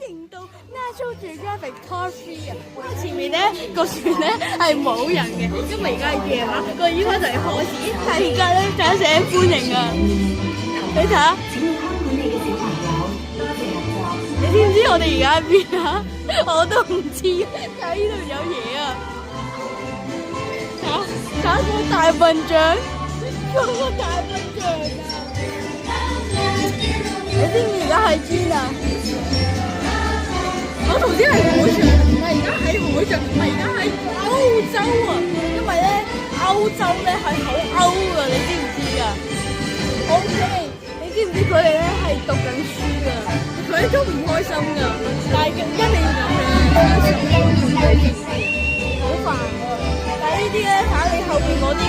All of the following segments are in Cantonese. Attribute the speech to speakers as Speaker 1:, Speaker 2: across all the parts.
Speaker 1: 停到 National Geographic Top 3啊！前面咧個船咧係冇人嘅，因為而家係夜晚，個煙花就嚟開始，但係而家咧大家寫歡迎啊！你睇下，你知唔知我哋而家喺邊啊？我都唔知，但係呢度有嘢啊！搞個大笨象，搞個大笨象啊！你知唔知而家喺邊啊？我頭先係會場，唔係而家喺會場，唔係而家喺歐洲啊！因為咧歐洲咧係好歐噶，你知唔知噶？OK，你知唔知佢哋咧係讀緊書噶？佢哋都唔開心噶，但係一定要咁樣，好煩啊！但係呢啲咧睇下你後邊嗰啲，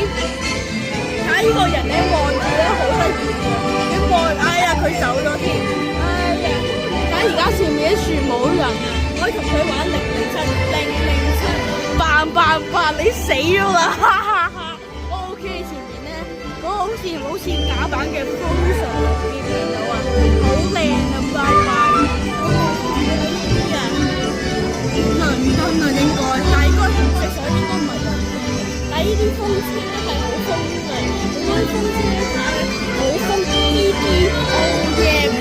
Speaker 1: 睇下呢個人咧望住咧好得意嘅，你望，哎呀佢走咗添，哎呀！但係而家前面啲樹冇人啊，我可以同佢玩007，扮你死咗啦！哈哈哈 ！OK， 前面咧嗰個好似假版嘅 Frozen， 見唔見到啊？好靚啊！扮能應該，但係應該紅色所以應該唔係人。但係呢啲風車咧係好風嘅，嗰啲風車咧睇好風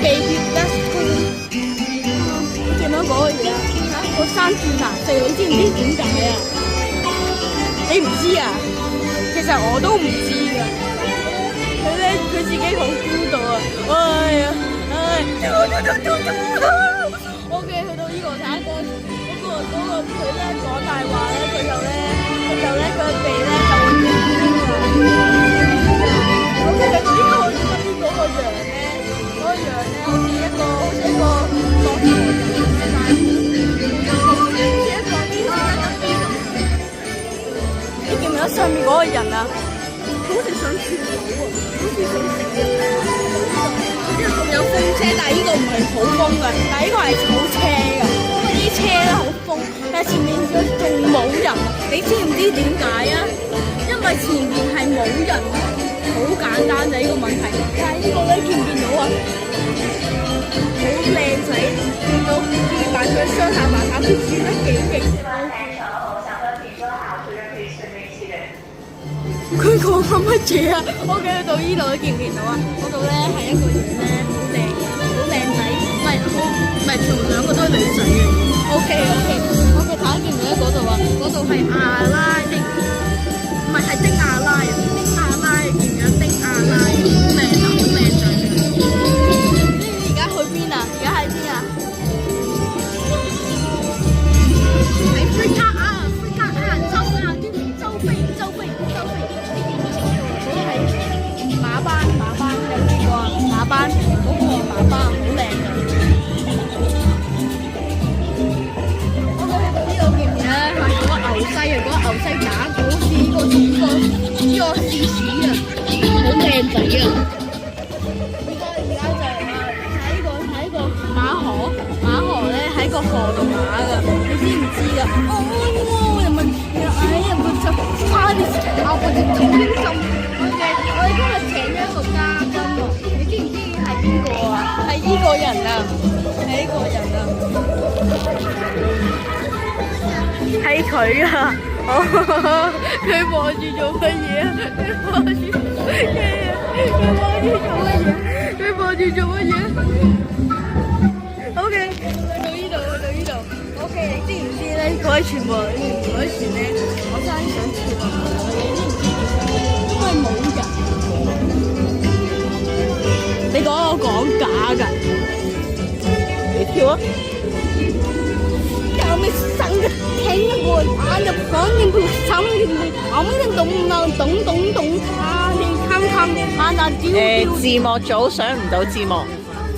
Speaker 1: ，baby that's cool。你見到嗰個嘢啊？嚇，個山轉藍色，你知唔知點解啊？你唔知啊？其實我都唔知㗎。佢自己好孤獨啊！哎呀，OK， 去到呢個睇下嗰個佢咧講大話咧，佢就咧佢個鼻咧就會變啊！好似你呢個嗰個羊咧，好似一個落雨嘅你見唔見到上面嗰個人啊？好似想跳舞啊！好似想跳呢個仲有風車，但係呢個唔係好風㗎，但係呢個係草車㗎。因為啲車咧好風，但係前面仲冇人，你知唔知點解啊？因為前面係冇人，好簡單就呢個問題。但係呢個咧見唔見到啊？好靚仔，見到見埋佢雙下巴下都轉得幾勁。佢講緊乜嘢啊？我記到呢度，你見唔見到啊？嗰度咧係一個樣咧，好靚仔，唔係全部兩個都係女仔嘅。OK， 睇下見唔見到嗰度啊？嗰度係阿拉丁，唔係丁亞拉啊，丁亞拉見唔見丁亞拉？好靚啊，好靚仔啊！而家去邊啊？而家喺邊啊？喺飛卡啊！馬班，嗰個馬班好靚嘅。我覺得呢度見唔見咧？係嗰個牛西啊，嗰個牛西打鼓好似呢個獅子啊，好靚仔啊！而家就睇呢個馬河咧喺個河度馬㗎，你知唔知㗎？又問哎呀，佢就差啲咬我隻腳咁。我哋今日請咗一個嘉賓喎，你知唔知係邊個啊？係呢個人啊，係佢啊！佢望住做乜嘢啊？佢望住做乜嘢 ？OK， 去到呢度。OK， 你知唔知咧？嗰啲全部嗰啲船咧，我真係想跳啊！你知唔知點解？因為冇人。你講我講假㗎，你跳啊！有咩生嘅聽過？啊，就講你唔想你我咩懂啊！你看啊嗱，
Speaker 2: 字幕組上唔到字幕。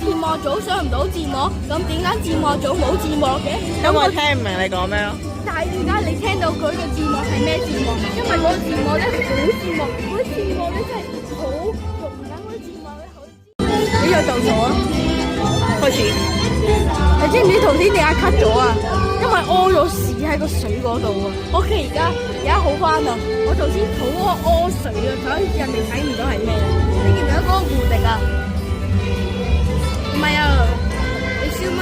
Speaker 1: 字幕組上唔到字幕，咁點解字幕組冇字幕嘅？
Speaker 2: 因為聽唔明你講咩咯。
Speaker 1: 但係點解你聽到佢嘅字幕係咩字幕？因為嗰個字幕咧好字幕，嗰啲字幕咧真係好容忍嗰啲字幕咧好。呢個就咗啊！
Speaker 2: 開始。
Speaker 1: 你知唔知頭先點解 cut 咗啊？因為屙咗屎喺個水嗰度啊。OK， 而家好翻啦。我頭先肚屙水啊，所以人哋睇唔到係咩。你見唔見到嗰個胡迪啊？唔係啊，你笑乜？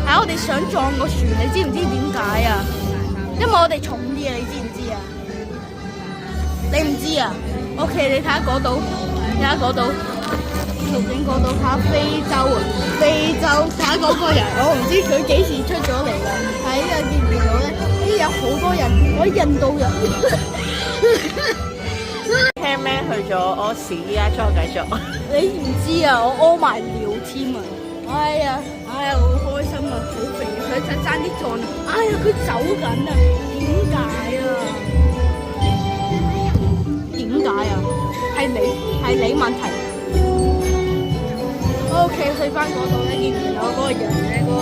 Speaker 1: 係我哋想撞個船，你知唔知點解啊？因為我哋重啲啊，你知唔知啊？你唔知啊 ？OK， 你睇下嗰度，圖景嗰度，睇下非洲啊，非洲睇下嗰個人，我唔知佢幾時出咗嚟啦。喺呢見唔見到咧？呢有好多人，嗰啲印度人。
Speaker 2: 聽咩去咗屙屎，依家再繼續。
Speaker 1: 你唔知啊，我屙埋尿添啊！哎呀，好開心啊，好肥啊，佢就爭啲撞。哎呀，佢走緊啊！點解啊？係你問題。OK， 去翻嗰度咧，見唔見到嗰個人咧？嗰個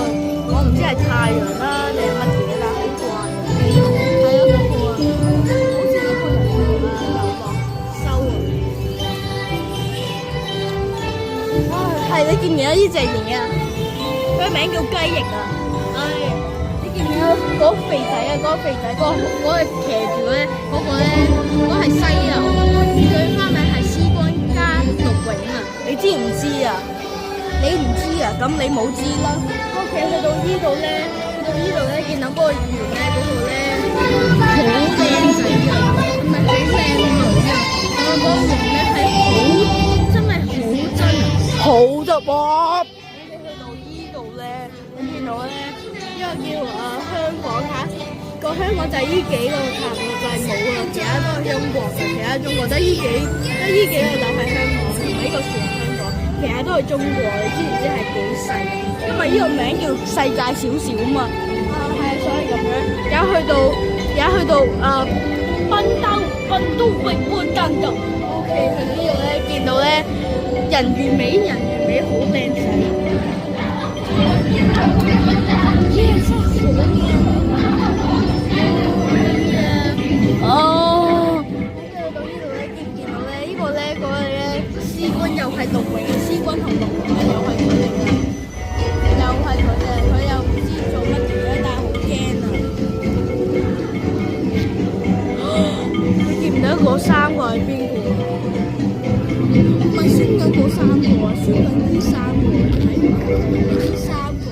Speaker 1: 我唔知係太陽啦定係乜嘢啦，好怪啊！係啊，嗰個啊，好似嗰個人咁啊，流浪收啊！係你見唔見到呢隻嘢啊？佢名叫雞翼啊！你見唔見到嗰個肥仔啊？嗰個肥仔，嗰個騎住咧，嗰個咧，嗰係犀牛，佢花名係斯君加陸永啊！你知唔知啊？你唔知啊？咁你冇知啦。OK， 去到呢度咧，見到嗰個圓咧，嗰個咧好靚仔啊，唔係好靚女啊！嗰個圓咧係好真係好真啊！好得喎！你去到呢度咧，你見到咧，因為叫香港嚇，個香港就係呢幾個差唔多就係冇啦，其他都係中國嘅，其他中國得呢幾個就係香港，同埋呢個船香港，其他都係中國，你知唔知係幾細？因為呢個名叫世界少少啊嘛，係啊，所以咁樣，而家去到賓都永安間度 ，OK， 去到呢度咧，見到咧。人魚尾好靚仔，真係好靚哦！到呢度咧，見唔見到咧？呢個咧，師君又係陸永，師君同陸永咧又係佢哋嘅，佢又唔知做乜嘢咧，但係好驚啊！你見唔到嗰三個係邊個？唔係先有嗰三個啊，先有呢三個，睇唔到呢三個。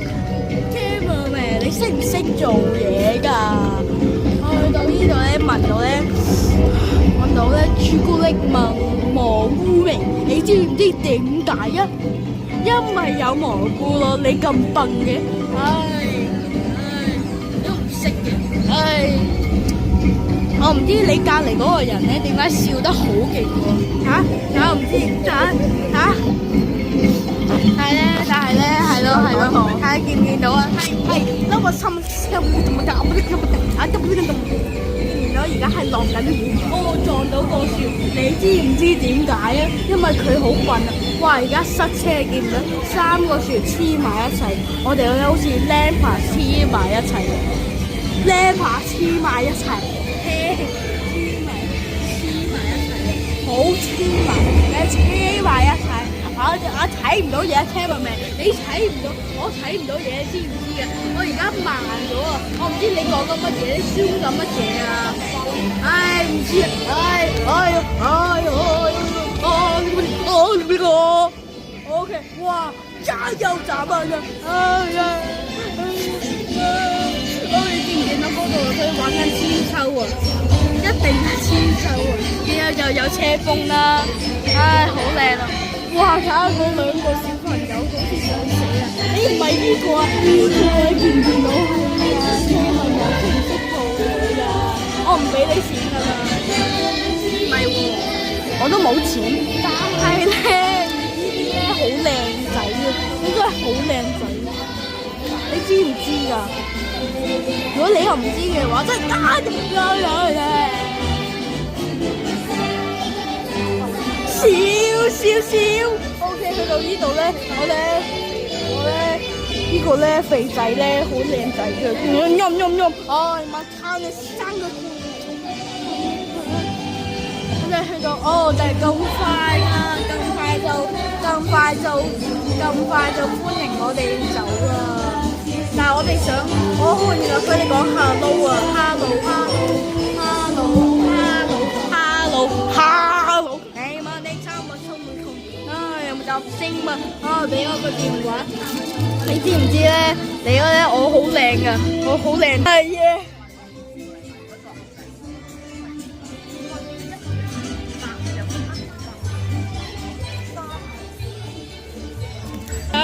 Speaker 1: Cameraman，你識唔識做嘢㗎？我去到呢度咧，聞到咧朱古力蘑菇味，你知唔知點解啊？因為有蘑菇咯，你咁笨嘅，你都唔識嘅，我唔知你隔離嗰個人咧點解笑得好勁喎嚇？我唔知嚇，係咯，睇下見唔見到啊？係，嗰個心見唔見到而家係落緊雨，我撞到個船，你知唔知點解啊？因為佢好笨啊！哇！而家塞車，見唔到三個船黐埋一齊，我哋好似 Lampa 黐埋一齊，Lampa 黐埋一齊。好黐埋，你黐埋一齊，我睇唔到嘢，聽明未？你睇唔到，我睇唔到嘢，知唔知啊？我而家慢咗啊！我唔知你講緊乜嘢，你燒緊乜嘢啊？唔知啊！OK， 哇！加油站啊！你見唔見到嗰度佢玩緊千秋啊？一定係千秋啊！然後又有車風啦，好靚啊！哇！睇下嗰兩個小朋友好似想死啊！唔係呢個啊，呢個見唔見到係啊？車後有識唔識做嘢㗎？我唔俾你錢㗎啦，唔係喎，我都冇錢，但係咧呢啲咧好靚仔啊，應該係好靚仔，你知唔知㗎？如果你又唔知嘅話，真係笑。OK， 去到呢度咧，我咧呢個咧肥仔咧好靚仔嘅，哎媽，撐你生個，我哋去到就係咁快啊，咁快就歡迎我哋走啦。但係我哋想，原來佢哋講hello啊，hello，你問你差唔多充滿窮，有冇搭星嘛，俾我個電話。你知唔知咧？你咧我好靚噶，我好靚。係啊。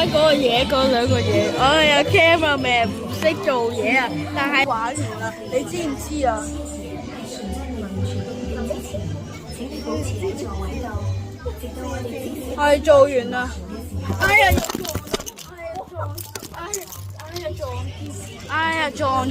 Speaker 1: 嗰個嘢，嗰兩個嘢，有 cameraman 唔識做嘢啊！但係玩完啦，你知唔知啊？係做完啦。哎呀！撞！